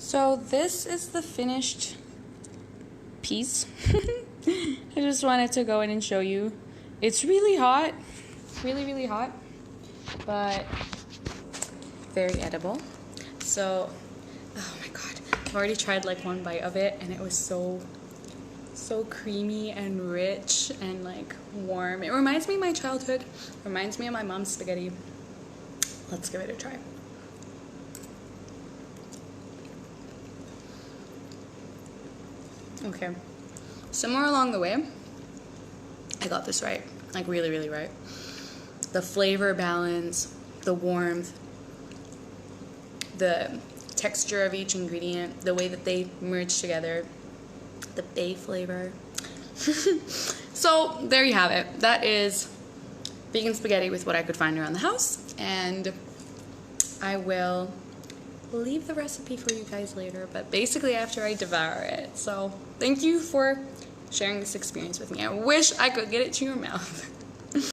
So this is the finished piece. I just wanted to go in and show you. It's really hot, really hot, but very edible. So, oh my god, I've already tried like one bite of it and it was so creamy and rich and like warm. It reminds me of my childhood, reminds me of my mom's spaghetti. Let's give it a try. Okay, somewhere along the way, I got this right, like really right. The flavor balance, the warmth, the texture of each ingredient, the way that they merge together, the bay flavor. So there you have it. That is vegan spaghetti with what I could find around the house, and I will leave the recipe for you guys later, but basically after I devour it. So thank you for sharing this experience with me. I wish I could get it to your mouth.